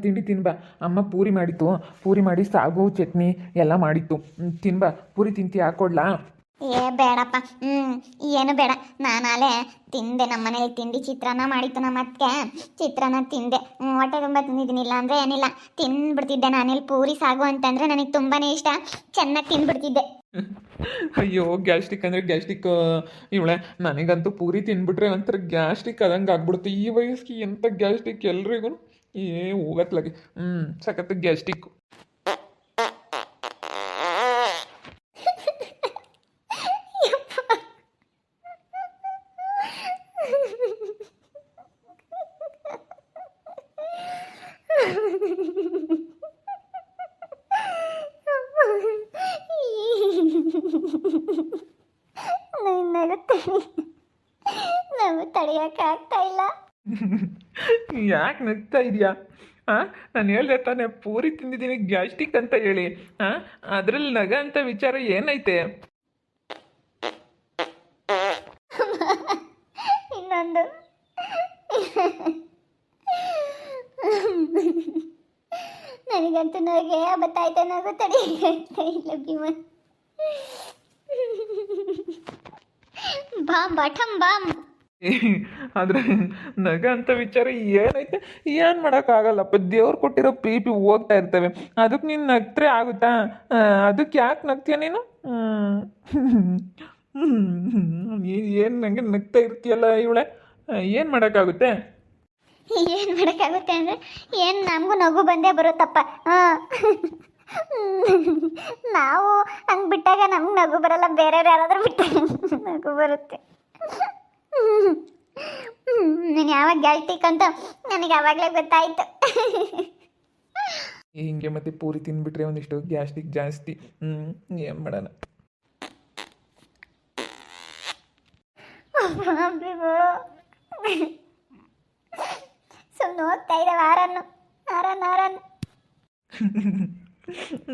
ತಿಂಡಿ ತಿನ್ಬಾ. ಅಮ್ಮ ಪೂರಿ ಮಾಡಿತ್ತು, ಪೂರಿ ಮಾಡಿ ಸಾಗು ಚಟ್ನಿ ಎಲ್ಲ ಮಾಡಿತ್ತು. ತಿನ್ಬಾ. ಪೂರಿ ತಿಂತಿ ಹಾಕೊಡ್ಲಾ? ಏ ಬೇಡಪ್ಪ, ಏನು ಬೇಡ. ನಾನಾಲೆ ತಿಂದೆ. ನಮ್ಮ ಮನೇಲಿ ತಿಂಡಿ ಚಿತ್ರಾನ್ನ ಮಾಡಿತ್ತು ನಮ್ಮ ಅತ್ತೆ. ಚಿತ್ರಾನ್ನ ತಿಂದೆ, ಹೊಟ್ಟೆ ತುಂಬ ತಿಂದಿದ್ದೀನಿಲ್ಲ ಅಂದರೆ ಏನಿಲ್ಲ, ತಿಂದ್ಬಿಡ್ತಿದ್ದೆ. ನಾನಿಲ್ಲಿ ಪೂರಿ ಸಾಗು ಅಂತಂದರೆ ನನಗೆ ತುಂಬಾ ಇಷ್ಟ, ಚೆನ್ನಾಗಿ ತಿಂದ್ಬಿಡ್ತಿದ್ದೆ. ಅಯ್ಯೋ, ಗ್ಯಾಸ್ಟ್ರಿಕ್ ಅಂದರೆ ಗ್ಯಾಸ್ಟ್ರಿಕ್ ಇವಳೆ. ನನಗಂತೂ ಪೂರಿ ತಿನ್ಬಿಟ್ರೆ ಒಂಥರ ಗ್ಯಾಸ್ಟ್ರಿಕ್ ಆದಂಗೆ ಆಗ್ಬಿಡುತ್ತೆ. ಈ ವಯಸ್ಸಿಗೆ ಎಂಥ ಗ್ಯಾಸ್ಟ್ರಿಕ್ ಎಲ್ರಿಗೂ ಹೋಗತ್ಲಾಗೆ. ಸಖತ್ ಗ್ಯಾಸ್ಟ್ರಿಕ್. ನಾವು ತಡೆಯೋಕ್ಕಾಗ್ತಾ ಇಲ್ಲ. ಯಾಕೆ ನಗ್ತಾ ಇದೆಯಾ? ನಾನು ಹೇಳ್ದೆ ತಾನೆ ಪೂರಿ ತಿಂದಿದ್ದೀನಿ ಗ್ಯಾಸ್ಟ್ರಿಕ್ ಅಂತ ಹೇಳಿ. ಅದರಲ್ಲಿ ನಗ ಅಂತ ವಿಚಾರ ಏನೈತೆ? ಇನ್ನೊಂದು ನನಗಂತೂ ನಗೆ ಬತ್ತಾಯ್ತ, ನಗು ತಡೆಯೋಕ್ಕಾಗ್ತಾ ಇಲ್ಲ ಭೀಮ. Balm bottom balm. ಆದರೆ ನಗ ಅಂತ ವಿಚಾರ ಏನೈತೆ? ಏನು ಮಾಡೋಕ್ಕಾಗಲ್ಲಪ್ಪ. ದೇವ್ರು ಕೊಟ್ಟಿರೋ ಪಿ ಹೋಗ್ತಾ ಇರ್ತವೆ. ಅದಕ್ಕೆ ನೀನು ನಗ್ತರೆ ಆಗುತ್ತಾ? ಅದಕ್ಕೆ ಯಾಕೆ ನಗ್ತೀಯ ನೀನು? ಏನು ನನಗೆ ನಗ್ತಾ ಇರ್ತೀಯಲ್ಲ ಇವಳೆ. ಏನು ಮಾಡೋಕ್ಕಾಗುತ್ತೆ? ಏನು ಮಾಡೋಕ್ಕಾಗುತ್ತೆ ಅಂದರೆ ಏನು, ನಮಗೂ ನಗು ಬಂದೇ ಬರುತ್ತಪ್ಪ. ನಾವು ಹಂಗೆ ಬಿಟ್ಟಾಗ ನಮ್ಗೆ ನಗು ಬರಲ್ಲ, ಬೇರೆಯವ್ರು ಯಾರಾದರೂ ಬಿಟ್ಟಾಗ ನಗು ಬರುತ್ತೆ. ನೀನು ಯಾವಾಗ ಗ್ಯಾಸ್ಟ್ರಿಕ್ ಅಂತ ನನಗೆ ಆವಾಗಲೇ ಗೊತ್ತಾಯಿತು. ಹಿಂಗೆ ಮತ್ತೆ ಪೂರಿ ತಿಂದ್ಬಿಟ್ರೆ ಒಂದಿಷ್ಟು ಗ್ಯಾಸ್ಟ್ರಿಕ್ ಜಾಸ್ತಿ. ಏನು ಮಾಡೋಣ? ಸುಮ್ಮನೆ ಹೋಗ್ತಾ ಇದ್ದಾವೆ ಆರನ್ನು ಆರನ್ನು ಆರನ್ನು.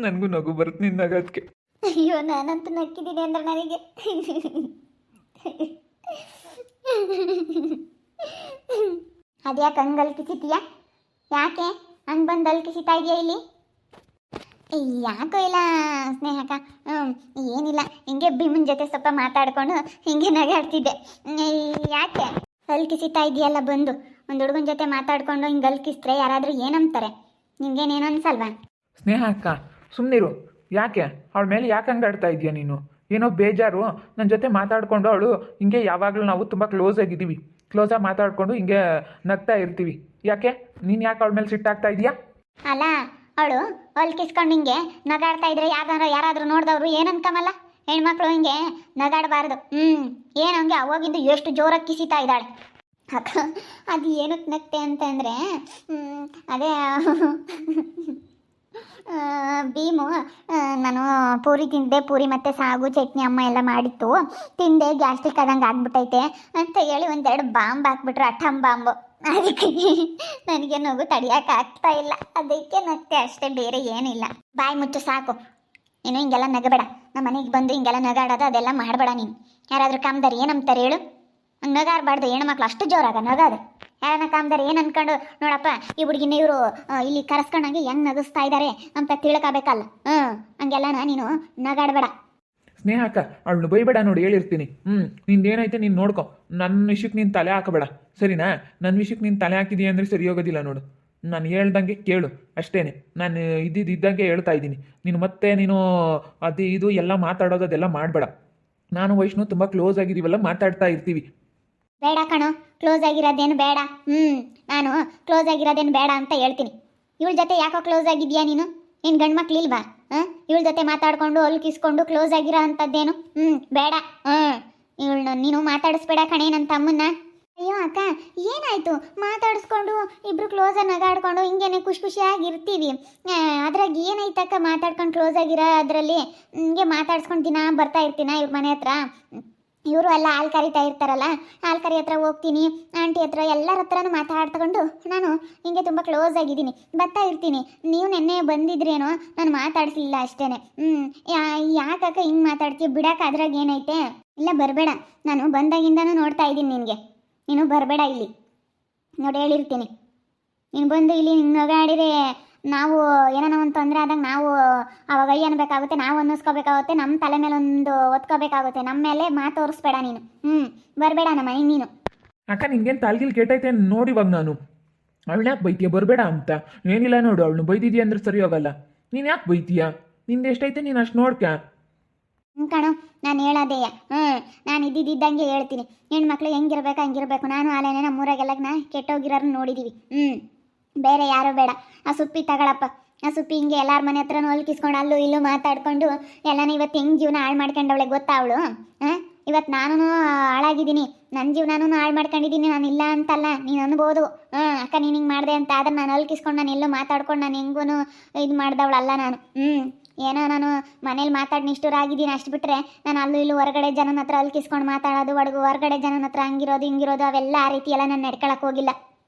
ನನಗೂ ನಗು ಬರುತ್ತೆ ನಿನ್ನ ನಗೋದಕ್ಕೆ. ಅಯ್ಯೋ, ನಾನಂತೂ ನಕ್ಕಿದ್ದೀನಿ ಅಂದ್ರೆ ನನಗೆ ಅದ್ಯಾಕೆ ಹಂಗೆ ಅಲ್ಕಿಸಿತೀಯ? ಯಾಕೆ ಹಂಗೆ ಬಂದು ಅಲ್ಕಿಸಿತಾ ಇದೆಯಾ ಇಲ್ಲಿ? ಯಾಕೋ ಇಲ್ಲ ಸ್ನೇಹಕ್ಕ, ಏನಿಲ್ಲ, ಹಿಂಗೆ ಭೀಮನ್ ಜೊತೆ ಸ್ವಲ್ಪ ಮಾತಾಡ್ಕೊಂಡು ಹಿಂಗೆ ನಗಾಡ್ತಿದ್ದೆ. ಯಾಕೆ ಅಲ್ಕಿಸಿತಾ ಇದೆಯಲ್ಲ? ಬಂದು ಒಂದು ಹುಡುಗನ ಜೊತೆ ಮಾತಾಡ್ಕೊಂಡು ಹಿಂಗೆ ಅಲ್ಕಿಸಿದ್ರೆ ಯಾರಾದರೂ ಏನಂತಾರೆ? ನಿಂಗೇನೇನು ಅನ್ಸಲ್ವಾ? ಸ್ನೇಹ ಅಕ್ಕ, ಸುಮ್ಮನಿರು. ಯಾಕೆ ಅವಳ ಮೇಲೆ ಯಾಕೆ ಹಂಗೆ ಆಡ್ತಾ ಇದೆಯಾ ನೀನು? ಏನೋ ಬೇಜಾರು? ನನ್ನ ಜೊತೆ ಮಾತಾಡಿಕೊಂಡು ಅವಳು ಹಿಂಗೆ ಯಾವಾಗಲೂ ನಾವು ತುಂಬ ಕ್ಲೋಸ್ ಆಗಿದ್ದೀವಿ, ಕ್ಲೋಸಾಗಿ ಮಾತಾಡಿಕೊಂಡು ಹಿಂಗೆ ನಗ್ತಾ ಇರ್ತೀವಿ. ಯಾಕೆ ನೀನು ಯಾಕೆ ಅವಳ ಮೇಲೆ ಸಿಟ್ಟಾಗ್ತಾ ಇದೆಯಾ? ಅಲ್ಲ, ಅವಳು ಅಲ್ಲಿ ಕಿಸ್ಕೊಂಡು ಹಿಂಗೆ ನಗಾಡ್ತಾ ಇದ್ರೆ ಯಾರಾದರೂ ನೋಡಿದವರು ಏನಂತಮಲ್ಲ? ಹೆಣ್ಮಕ್ಳು ಹಿಂಗೆ ನಗಾಡಬಾರ್ದು. ಏನು ಹಂಗೆ ಅವಾಗಿದ್ದು ಎಷ್ಟು ಜೋರಾಗಿ ಕಿಸಿತಾ ಇದ್ದಾಳೆ ಅಕ್ಕ. ಅದು ಏನಕ್ಕೆ ನಗ್ತೆ ಅಂತಂದರೆ ಅದೇ ಭೀಮು, ನಾನು ಪೂರಿ ತಿಂದೆ, ಪೂರಿ ಮತ್ತು ಸಾಗು ಚಟ್ನಿ ಅಮ್ಮ ಎಲ್ಲ ಮಾಡಿತ್ತು, ತಿಂದೆ, ಗ್ಯಾಸ್ಟ್ರಿಕ್ ಆದಂಗೆ ಆಗ್ಬಿಟ್ಟೈತೆ ಅಂತ ಹೇಳಿ ಒಂದೆರಡು ಬಾಂಬ್ ಹಾಕ್ಬಿಟ್ರು, ಅಠಮ್ ಬಾಂಬು. ಅದಕ್ಕೆ ನನಗೆ ನಗು ತಡಿಯೋಕ್ಕಾಗ್ತಾ ಇಲ್ಲ, ಅದಕ್ಕೆ ನಗ್ತೆ ಅಷ್ಟೇ, ಬೇರೆ ಏನಿಲ್ಲ. ಬಾಯಿ ಮುಚ್ಚು ಸಾಕು. ನೀನು ಹಿಂಗೆಲ್ಲ ನಗಬೇಡ. ನಮ್ಮ ಮನೆಗೆ ಬಂದು ಹಿಂಗೆಲ್ಲ ನಗಾಡೋದು ಅದೆಲ್ಲ ಮಾಡಬೇಡ ನೀನು. ಯಾರಾದರೂ ಕಾಮ್ದಾರಿ ಏನಂತಾರೆ ಹೇಳು? ಹಂಗೆ ನಗಾಡಬಾರ್ದು. ಹೆಣ್ಮಕ್ಳು ಅಷ್ಟು ಜೋರಾಗ ನಗಾದ ಯಾರನ್ನ ಕಾಮ್ದಾರಿ ಏನು ಅಂದ್ಕೊಂಡು, ನೋಡಪ್ಪ ಈ ಹುಡುಗಿನ ಇವರು ಇಲ್ಲಿ ಕರೆಸ್ಕೊಂಡಂಗೆ ಹೆಂಗೆ ನಗಿಸ್ತಾ ಇದ್ದಾರೆ ಅಂತ ತಿಳ್ಕೊಬೇಕಲ್ಲ. ಹಂಗೆಲ್ಲ ನೀನು ನಗಾಡಬೇಡ. ಸ್ನೇಹ ಅಕ್ಕ, ಅವಳನ್ನು ಬೈಬೇಡ ನೋಡಿ, ಹೇಳಿರ್ತೀನಿ. ನಿಂದೇನೈತೆ ನೀನು ನೋಡ್ಕೊ. ನನ್ನ ವಿಷಯಕ್ಕೆ ನೀನು ತಲೆ ಹಾಕಬೇಡ, ಸರಿನಾ? ನನ್ನ ವಿಷಯಕ್ಕೆ ನೀನು ತಲೆ ಹಾಕಿದೀಯ ಅಂದರೆ ಸರಿ ಹೋಗೋದಿಲ್ಲ ನೋಡು. ನಾನು ಹೇಳ್ದಂಗೆ ಕೇಳು ಅಷ್ಟೇ. ನಾನು ಇದ್ದಂಗೆ ಹೇಳ್ತಾ ಇದ್ದೀನಿ. ನೀನು ಅದು ಇದು ಎಲ್ಲ ಮಾತಾಡೋದು ಅದೆಲ್ಲ ಮಾಡಬೇಡ. ನಾನು ವೈಷ್ಣು ತುಂಬ ಕ್ಲೋಸ್ ಆಗಿದ್ದೀವಲ್ಲ, ಮಾತಾಡ್ತಾ ಇರ್ತೀವಿ. ಬೇಡ ಕಣೋ, ಕ್ಲೋಸ್ ಆಗಿರೋದೇನು ಬೇಡ. ನಾನು ಕ್ಲೋಸ್ ಆಗಿರೋದೇನು ಬೇಡ ಅಂತ ಹೇಳ್ತೀನಿ. ಇವಳ ಜೊತೆ ಯಾಕೋ ಕ್ಲೋಸ್ ಆಗಿದ್ಯಾ ನೀನು? ನೀನು ಗಂಡು ಮಕ್ಳಿಲ್ವಾ? ಇವಳ ಜೊತೆ ಮಾತಾಡ್ಕೊಂಡು ಅಲ್ಕಿಸ್ಕೊಂಡು ಕ್ಲೋಸ್ ಆಗಿರೋ ಅಂಥದ್ದೇನು ಬೇಡ. ಇವಳನ್ನ ನೀನು ಮಾತಾಡಿಸ್ಬೇಡ ಕಣೆ, ನನ್ನ ತಮ್ಮನ್ನ. ಅಯ್ಯೋ ಅಕ್ಕ, ಏನಾಯಿತು? ಮಾತಾಡಿಸ್ಕೊಂಡು ಇಬ್ಬರು ಕ್ಲೋಸಾಗಿ ನಗಾಡ್ಕೊಂಡು ಹಿಂಗೇನೆ ಖುಷಿಯಾಗಿ ಇರ್ತೀವಿ. ಅದ್ರಾಗ ಏನೈತಕ್ಕ ಮಾತಾಡ್ಕೊಂಡು ಕ್ಲೋಸ್ ಆಗಿರೋ ಅದರಲ್ಲಿ? ಹಿಂಗೆ ಮಾತಾಡ್ಸ್ಕೊಂಡು ದಿನ ಬರ್ತಾ ಇರ್ತೀನ ಇವ್ರ ಮನೆ ಹತ್ರ. ಇವರು ಎಲ್ಲ ಹಾಲು ಕರಿತಾ ಇರ್ತಾರಲ್ಲ, ಹಾಲು ಕರಿ ಹತ್ರ ಹೋಗ್ತೀನಿ, ಆಂಟಿ ಹತ್ರ ಎಲ್ಲರ ಹತ್ರನೂ ಮಾತಾಡ್ತಕೊಂಡು ನಾನು ಹಿಂಗೆ ತುಂಬ ಕ್ಲೋಸ್ ಆಗಿದ್ದೀನಿ, ಬರ್ತಾ ಇರ್ತೀನಿ. ನೀವು ನೆನ್ನೆ ಬಂದಿದ್ರೇನೋ, ನಾನು ಮಾತಾಡಿಸ್ಲಿಲ್ಲ ಅಷ್ಟೇ. ಯಾಕಕ್ಕ ಹಿಂಗೆ ಮಾತಾಡ್ತೀವಿ? ಬಿಡಕ್ಕೆ ಅದ್ರಾಗ ಏನೈತೆ? ಇಲ್ಲ ಬರಬೇಡ, ನಾನು ಬಂದಾಗಿಂದನೂ ನೋಡ್ತಾ ಇದ್ದೀನಿ ನಿನಗೆ. ನೀನು ಬರಬೇಡ ಇಲ್ಲಿ ನೋಡಿ, ಹೇಳಿರ್ತೀನಿ. ನೀನು ಬಂದು ಇಲ್ಲಿ ಹಿಂಗೆ ನಗಾಡಿರೆ ನಾವು ಏನಾನ ಒಂದು ತೊಂದರೆ ಆದಾಗ ನಾವು ಅವಾಗ ಅಯ್ಯ ಅನ್ಬೇಕಾಗುತ್ತೆ, ನಾವು ಅನ್ನಿಸ್ಕೋಬೇಕಾಗುತ್ತೆ, ನಮ್ಮ ತಲೆ ಮೇಲೆ ಒಂದು ಒತ್ಕೋಬೇಕಾಗುತ್ತೆ, ನಮ್ಮ ಮೇಲೆ ಮಾತು ತೋರಿಸ್ಬೇಡ ನೀನು. ಬರಬೇಡ ನಮ್ಮ ಮನೆಗೆ ನೀನು. ಅಕ್ಕ ನಿನ್ಗೇನು ತಾಲ್ಗಿಲ್ ಕೆಟ್ಟೈತೆ ನೋಡಿ ಇವಾಗ ನಾನು ಅವಳು ಯಾಕೆ ಬೈತೀಯ ಬರಬೇಡ ಅಂತ. ಏನಿಲ್ಲ ನೋಡು, ಅವಳನ್ನು ಬೈದಿದ್ಯಾ ಅಂದ್ರೆ ಸರಿ ಹೋಗಲ್ಲ. ನೀನು ಯಾಕೆ ಬೈತೀಯ? ನಿಂದು ಎಷ್ಟೈತೆ ನೀನು ಅಷ್ಟು ನೋಡ್ಕ. ಕಣೋ ನಾನು ಹೇಳೋದೇಯ. ನಾನು ಇದ್ದಿದ್ದಂಗೆ ಹೇಳ್ತೀನಿ. ಹೆಣ್ಮಕ್ಳು ಹೆಂಗಿರ್ಬೇಕು ಹಂಗಿರ್ಬೇಕು. ನಾನು ಆಲೇನೆ ನಮ್ಮೂರಾಗೆಲ್ಲ ಕೆಟ್ಟೋಗಿರೋರು ನೋಡಿದ್ದೀವಿ. ಬೇರೆ ಯಾರೂ ಬೇಡ. ಆ ಸುಪ್ಪಿ ತಗೊಳಪ್ಪ. ಆ ಸುಪ್ಪಿ ಹಿಂಗೆ ಎಲ್ಲರ ಮನೆ ಹತ್ರನೂ ಹೊಲ್ಕಿಸ್ಕೊಂಡು ಅಲ್ಲೂ ಇಲ್ಲೂ ಮಾತಾಡ್ಕೊಂಡು ಎಲ್ಲನೂ ಇವತ್ತು ಹೆಂಗೆ ಜೀವನ ಹಾಳು ಮಾಡ್ಕೊಂಡವಳೆ ಗೊತ್ತಾ ಅವಳು. ಇವತ್ತು ನಾನು ಹಾಳಾಗಿದ್ದೀನಿ, ನನ್ನ ಜೀವನನೂ ಹಾಳು ಮಾಡ್ಕೊಂಡಿದ್ದೀನಿ. ನಾನು ಇಲ್ಲ ಅಂತಲ್ಲ, ನೀನು ಅನ್ಬೋದು ಅಕ್ಕ ನೀನು ಹಿಂಗೆ ಮಾಡಿದೆ ಅಂತ. ಆದರೆ ನಾನು ಹೊಲ್ಕಿಸ್ಕೊಂಡು ನಾನು ಎಲ್ಲೂ ಮಾತಾಡ್ಕೊಂಡು ನಾನು ಹೆಂಗೂ ಇದು ಮಾಡ್ದವಳಲ್ಲ ನಾನು. ಏನೋ ನಾನು ಮನೇಲಿ ಮಾತಾಡಿ ನಿಷ್ಠುರಾಗಿದ್ದೀನಿ ಅಷ್ಟು ಬಿಟ್ಟರೆ ನಾನು ಅಲ್ಲೂ ಇಲ್ಲೂ ಹೊರಗಡೆ ಜನನ ಹತ್ರ ಅಲ್ಕಿಸ್ಕೊಂಡು ಮಾತಾಡೋದು, ಹೊರಗಡೆ ಜನನ ಹತ್ರ ಹಂಗಿರೋದು ಹಿಂಗಿರೋದು ಅವೆಲ್ಲ ಆ ರೀತಿ ಎಲ್ಲ ನಾನು ನಡ್ಕೊಳಕ್ಕೆ ಹೋಗಿಲ್ಲ.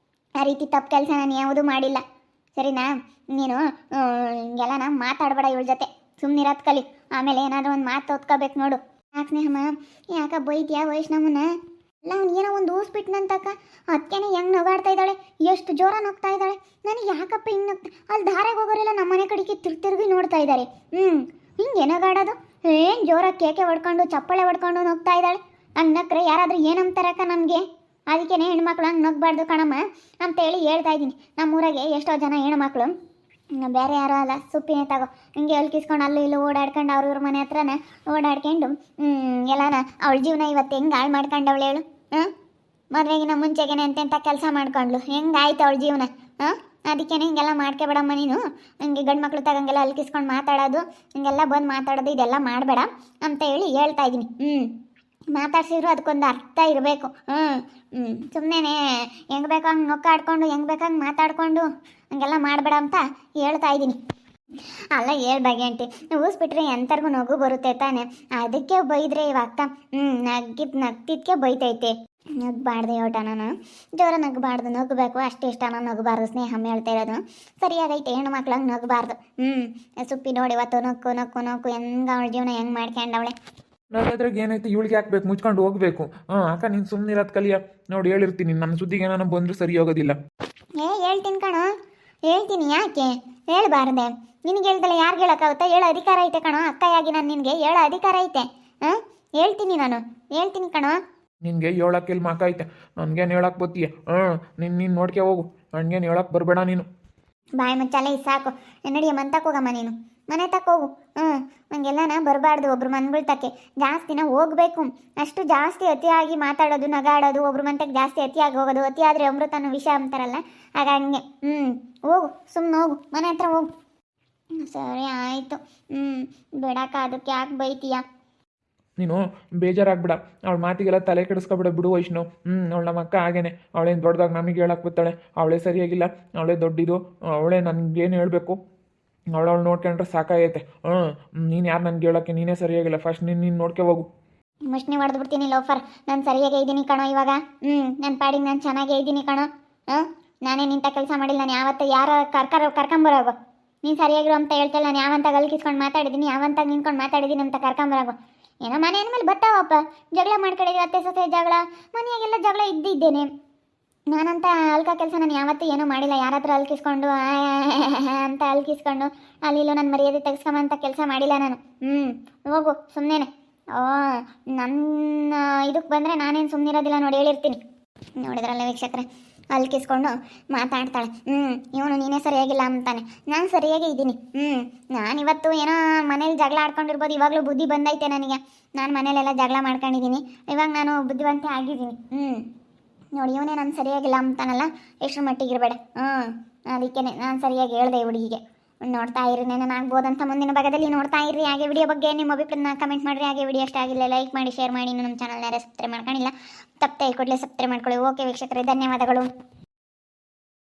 ಆ ರೀತಿ ತಪ್ಪು ಕೆಲಸ ನಾನು ಯಾವುದೂ ಮಾಡಿಲ್ಲ, ಸರಿನಾ? ನೀನು ಹಿಂಗೆಲ್ಲ ಮಾತಾಡಬೇಡ ಇವಳ ಜೊತೆ, ಸುಮ್ಮನಿರೋದು ಕಲಿ. ಆಮೇಲೆ ಏನಾದರೂ ಒಂದು ಮಾತು ಓದ್ಕೋಬೇಕು ನೋಡು. ಯಾಕೆ ಸ್ನೇಹಮ್ಮ ಯಾಕೆ ಬೈದ್ಯಾ ವೈಷ್ಣವನ್ನ? ಅಲ್ಲ ಅವ್ನು ಏನೋ ಒಂದು ಊಸ್ಬಿಟ್ನಂತಕ್ಕ, ಅದಕ್ಕೇನೆ ಹೆಂಗೆ ನಗಾಡ್ತಾ ಇದ್ದಾಳೆ, ಎಷ್ಟು ಜೋರ ನಗ್ತಾ ಇದ್ದಾಳೆ. ನನಗೆ ಯಾಕಪ್ಪ ಹಿಂಗೆ ನಗ್ತಾ, ಅಲ್ಲಿ ದಾರೆಗೆ ಹೋಗೋರೆಲ್ಲ ನಮ್ಮ ಮನೆ ಕಡೆಗೆ ತಿರುಗಿ ನೋಡ್ತಾ ಇದ್ದಾರೆ. ಹಿಂಗೆ ನಗಾಡೋದು ಏನು ಜೋರ ಕೇಕೆ ಹೊಡ್ಕೊಂಡು ಚಪ್ಪಳೆ ಹೊಡ್ಕೊಂಡು ನಗ್ತಾ ಇದ್ದಾಳೆ. ಹಂಗೆ ನಕ್ರೆ ಯಾರಾದರೂ ಏನಂತಾರಕ್ಕ ನಮಗೆ? ಅದಕ್ಕೇನೆ ಹೆಣ್ಮಕ್ಳು ಹಂಗೆ ನಗ್ಬಾರ್ದು ಕಣಮ್ಮ ಅಂತೇಳಿ ಹೇಳ್ತಾ ಇದ್ದೀನಿ. ನಮ್ಮೂರಾಗೆ ಎಷ್ಟೋ ಜನ ಹೆಣ್ಮಕ್ಳು ಬೇರೆ ಯಾರೋ ಅಲ್ಲ ಸುಪ್ಪಿನೇ ತಗೋ ಹಿಂಗೆ ಎಲ್ಕಿಸ್ಕೊಂಡು ಅಲ್ಲೂ ಇಲ್ಲೂ ಓಡಾಡ್ಕೊಂಡು ಅವ್ರ ಮನೆ ಹತ್ರನ ಓಡಾಡ್ಕೊಂಡು ಎಲ್ಲಾನ ಅವಳ ಜೀವನ ಇವತ್ತು ಹೆಂಗೆ ಹಾಳು ಮಾಡ್ಕೊಂಡವಳು ಹೇಳು. ಮದುವೆಗಿನ ಮುಂಚೆಗೇನೆ ಎಂತೆಂಥ ಕೆಲಸ ಮಾಡ್ಕೊಂಡ್ಲು, ಹೆಂಗಾಯ್ತು ಅವಳ ಜೀವನ. ಅದಕ್ಕೇನೆ ಹಿಂಗೆಲ್ಲ ಮಾಡ್ಕೊಬೇಡಮ್ಮ ನೀನು. ಹಿಂಗೆ ಗಂಡು ಮಕ್ಳು ತಗಂಗೆಲ್ಲ ಅಲ್ಕಿಸ್ಕೊಂಡು ಮಾತಾಡೋದು, ಹಿಂಗೆಲ್ಲ ಬಂದು ಮಾತಾಡೋದು ಇದೆಲ್ಲ ಮಾಡಬೇಡ ಅಂತ ಹೇಳಿ ಹೇಳ್ತಾ ಇದ್ದೀನಿ. ಮಾತಾಡ್ಸಿದ್ರು ಅದಕ್ಕೊಂದು ಅರ್ಥ ಇರಬೇಕು. ಸುಮ್ಮನೆ ಹೆಂಗೆ ಬೇಕೋ ಹಂಗೆ ನೊಕ್ಕಾಡ್ಕೊಂಡು ಹೆಂಗೆ ಬೇಕೋ ಹಂಗೆ ಮಾತಾಡ್ಕೊಂಡು ಹಂಗೆಲ್ಲ ಮಾಡಬೇಡ ಅಂತ ಹೇಳ್ತಾ ಇದ್ದೀನಿ. ಅಲ್ಲ ಹೇಳ್ಬಾಗೆ ಆಂಟಿ, ಊಸ್ಬಿಟ್ರೆ ಎಂಥರ್ಗೂ ನಗು ಬರುತ್ತೆ ತಾನೆ, ಅದಕ್ಕೆ ಬೈದ್ರೆ ಇವಾಗ ನಗ್ತಿದ್ಕೆ ಬೈತೈತೆ. ನಗ್ಬಾರ್ದು ಯೋಟ, ನಾನು ಜೋರ ನಗ್ಬಾರ್ದು, ನಗಬೇಕು ಅಷ್ಟೇ ಇಷ್ಟ. ನಾನು ನಗಬಾರ್ದು, ಸ್ನೇಹಮ್ಮ ಹೇಳ್ತಾ ಇರೋದು ಸರಿಯಾಗೈತೆ. ಹೆಣ್ಣು ಮಕ್ಳಂಗೆ ನಗಬಾರ್ದು. ಸುಪ್ಪಿ ನೋಡಿ ಇವತ್ತು ನಕ್ಕು ನಕ್ಕು ನಕ್ಕು ಹೆಂಗೆ ಅವಳ ಜೀವನ ಹೆಂಗೆ ಮಾಡ್ಕೊಂಡವಳೆ. ನಾಗದ್ರಾಗ ಏನೈತೆ ಇವಳಿಗೆ ಹಾಕ್ಬೇಕು, ಮುಚ್ಕೊಂಡು ಹೋಗ್ಬೇಕು. ಅಕ್ಕ ನೀನು ಸುಮ್ಮನಿರೋದು ಕಲಿಯ. ನೋಡಿ ಹೇಳಿರ್ತೀನಿ, ನನ್ನ ಸುದ್ದಿಗೆ ನಾನು ಬಂದರೂ ಸರಿ ಹೋಗೋದಿಲ್ಲ. ಹೇಳ್ತೀನಿ ಕಣೋ, ಹೇಳ್ತೀನಿ. ಯಾಕೆ ಹೇಳ್ಬಾರ್ದೆ? ನಿನಗೆ ಹೇಳ್ದಲ್ಲ ಯಾರು ಹೇಳೋಕ್ಕಾಗುತ್ತಾ? ಹೇಳೋ ಅಧಿಕಾರ ಐತೆ ಕಣೋ. ಅಕ್ಕಯಾಗಿ ನಾನು ನಿನಗೆ ಹೇಳೋ ಅಧಿಕಾರ ಐತೆ. ಹೇಳ್ತೀನಿ, ನಾನು ಹೇಳ್ತೀನಿ ಕಣೋ. ನಿನಗೆ ಹೇಳಕ್ಕೆ ಇಲ್ಲಿ ಮಾಕ ಐತೆ, ನನಗೇನು ಹೇಳಕ್ಕೆ ಬತ್ತೀಯ? ನೀನು ನೋಡ್ಕೆ ಹೋಗು, ನನಗೇನು ಹೇಳಕ್ಕೆ ಬರಬೇಡ ನೀನು. ಬಾಯಿ ಮುಚ್ಚಾಲೆ ಸಾಕು. ನಡಿಯ ಮಂತಕ್ಕೆ ಹೋಗಮ್ಮ ನೀನು, ಮನೆ ತಕ್ಕ ಹೋಗು. ಹಂಗೆಲ್ಲನ ಬರಬಾರ್ದು ಒಬ್ರು ಮನ್ಗಳ ತಕ್ಕೆ. ಜಾಸ್ತಿನ ಹೋಗ್ಬೇಕು, ಅಷ್ಟು ಜಾಸ್ತಿ ಅತಿಯಾಗಿ ಮಾತಾಡೋದು ನಗಾಡೋದು, ಒಬ್ರು ಮಂತಕ್ಕೆ ಜಾಸ್ತಿ ಅತಿಯಾಗಿ ಹೋಗೋದು. ಅತಿ ಆದರೆ ಅಮೃತ ಅನ್ನೋ ವಿಷಯ ಅಂತಾರಲ್ಲ, ಆಗ ಹಂಗೆ. ಹೋಗು, ಸುಮ್ಮನೆ ಹೋಗು, ಮನೆ ಹತ್ರ ಹೋಗು. ಸರಿ ಆಯಿತು. ಬಿಡಕ್ಕ, ಅದಕ್ಕೆ ಯಾಕೆ ಬೈತೀಯ? ನೀನು ಬೇಜಾರಾಗ್ಬಿಡ, ಅವಳ ಮಾತಿಗೆಲ್ಲ ತಲೆ ಕೆಡಿಸ್ಕೊಬಿಡ ಬಿಡು ವೈಷ್ಣು. ಅವಳು ನಮ್ಮ ಅಕ್ಕ ಆಗೇನೆ, ಅವಳೇನು ದೊಡ್ಡದಾಗ ನಮಗೆ ಹೇಳಕ್ಕೆ ಬರ್ತಾಳೆ. ಅವಳೇ ಸರಿಯಾಗಿಲ್ಲ, ಅವಳೇ ದೊಡ್ಡಿದು, ಅವಳೇ ನನಗೇನು ಹೇಳಬೇಕು. ಅವಳು ನೋಡ್ಕೊಂಡ್ರೆ ಸಾಕಾಗೈತೆ. ನೀನು ಯಾರು ನನಗೆ ಹೇಳೋಕ್ಕೆ? ನೀನೇ ಸರಿಯಾಗಿಲ್ಲ, ಫಸ್ಟ್ ನೀನು ನೋಡ್ಕೆ ಹೋಗು. ಮುಷ್ಣಿ ಹೊಡೆದು ಬಿಡ್ತೀನಿ ಲೋಫರ್. ನಾನು ಸರಿಯಾಗೇ ಇದ್ದೀನಿ ಕಣೋ ಇವಾಗ. ನನ್ನ ಪಾಡಿಗೆ ನಾನು ಚೆನ್ನಾಗೇ ಇದ್ದೀನಿ ಕಣೋ. ನಾನೇ ನಿಂತ ಕೆಲಸ ಮಾಡಿಲ್ಲ. ನಾನು ಯಾವತ್ತು ಯಾರ ಕರ್ಕೊಂಬರೋಗು. ನೀನು ಸರಿಯಾಗಿರೋ ಅಂತ ಹೇಳ್ತೇಳೆ. ನಾನು ಯಾವಂತಾಗ ಅಲ್ಕಿಸ್ಕೊಂಡು ಮಾತಾಡಿದ್ದೀನಿ, ಯಾವಂತಾಗ ನಿಂತ್ಕೊಂಡು ಮಾತಾಡಿದ್ದೀನಿ ಅಂತ ಕರ್ಕೊಂಬರೋಗು. ಏನೋ ಮನೆ ಅಂದಮೇಲೆ ಬರ್ತಾವಪ್ಪ, ಜಗಳ ಮಾಡ್ಕೊಂಡಿದ್ದೀವಿ, ಅತ್ತೆ ಸೊಸೆ ಜಗಳ, ಮನೆಯಾಗೆಲ್ಲ ಜಗಳ ಇದ್ದಿದ್ದೇನೆ. ನಾನಂತ ಅಲ್ಕ ಕೆಲಸ ನಾನು ಯಾವತ್ತೂ ಏನೂ ಮಾಡಿಲ್ಲ. ಯಾರ ಹತ್ರ ಅಲ್ಕಿಸ್ಕೊಂಡು ಅಂತ ಅಲ್ಕಿಸ್ಕೊಂಡು ಅಲ್ಲಿಲ್ಲೂ ನನ್ನ ಮರ್ಯಾದೆ ತೆಗೆಸ್ಕೊಂಬಂತ ಕೆಲಸ ಮಾಡಿಲ್ಲ ನಾನು. ಹೋಗು ಸುಮ್ಮನೆ. ನನ್ನ ಇದಕ್ಕೆ ಬಂದರೆ ನಾನೇನು ಸುಮ್ಮನಿರೋದಿಲ್ಲ ನೋಡಿ, ಹೇಳಿರ್ತೀನಿ. ನೋಡಿದ್ರಲ್ಲ ವೀಕ್ಷಕರೇ, ಅಲ್ಕಿಸ್ಕೊಂಡು ಮಾತಾಡ್ತಾಳೆ. ಇವನು ನೀನೇ ಸರಿಯಾಗಿಲ್ಲ ಅಂತಾನೆ. ನಾನು ಸರಿಯಾಗೇ ಇದ್ದೀನಿ. ನಾನಿವತ್ತು ಏನೋ ಮನೇಲಿ ಜಗಳ ಆಡ್ಕೊಂಡಿರ್ಬೋದು, ಇವಾಗಲೂ ಬುದ್ಧಿ ಬಂದೈತೆ ನನಗೆ. ನಾನು ಮನೇಲೆಲ್ಲ ಜಗಳ ಮಾಡ್ಕೊಂಡಿದ್ದೀನಿ, ಇವಾಗ ನಾನು ಬುದ್ಧಿವಂತೆ ಆಗಿದ್ದೀನಿ. ನೋಡಿ ಇವನೇ ನಾನು ಸರಿಯಾಗಿಲ್ಲ ಅಂತಾನಲ್ಲ, ಎಷ್ಟರ ಮಟ್ಟಿಗಿರಬೇಡ. ಅದಕ್ಕೇ ನಾನು ಸರಿಯಾಗಿ ಹೇಳಿದೆ ಹುಡುಗಿಗೆ. ನೋಡ್ತಾ ಇರಿ, ನೆನನಾಗ್ಬೋದಂತ ಮುಂದಿನ ಭಾಗದಲ್ಲಿ ನೋಡ್ತಾ ಇರಿ. ಹಾಗೆ ವಿಡಿಯೋ ಬಗ್ಗೆ ನಿಮ್ಮ ಅಭಿಪ್ರಾಯನ ಕಮೆಂಟ್ ಮಾಡಿರಿ. ಹಾಗೆ ವಿಡಿಯೋ ಇಷ್ಟ ಆಗಿಲ್ಲ ಲೈಕ್ ಮಾಡಿ, ಶೇರ್ ಮಾಡಿ. ನಮ್ಮ ಚಾನಲ್ನ ಯಾರೇ ಸಬ್ಸ್ಕ್ರೈಬ್ ಮಾಡ್ಕೊಂಡಿಲ್ಲ ತಪ್ಪದೆ ಕೂಡಲೇ ಸಬ್ಸ್ಕ್ರೈಬ್ ಮಾಡ್ಕೊಳ್ಳಿ. ಓಕೆ ವೀಕ್ಷಕರೇ, ಧನ್ಯವಾದಗಳು.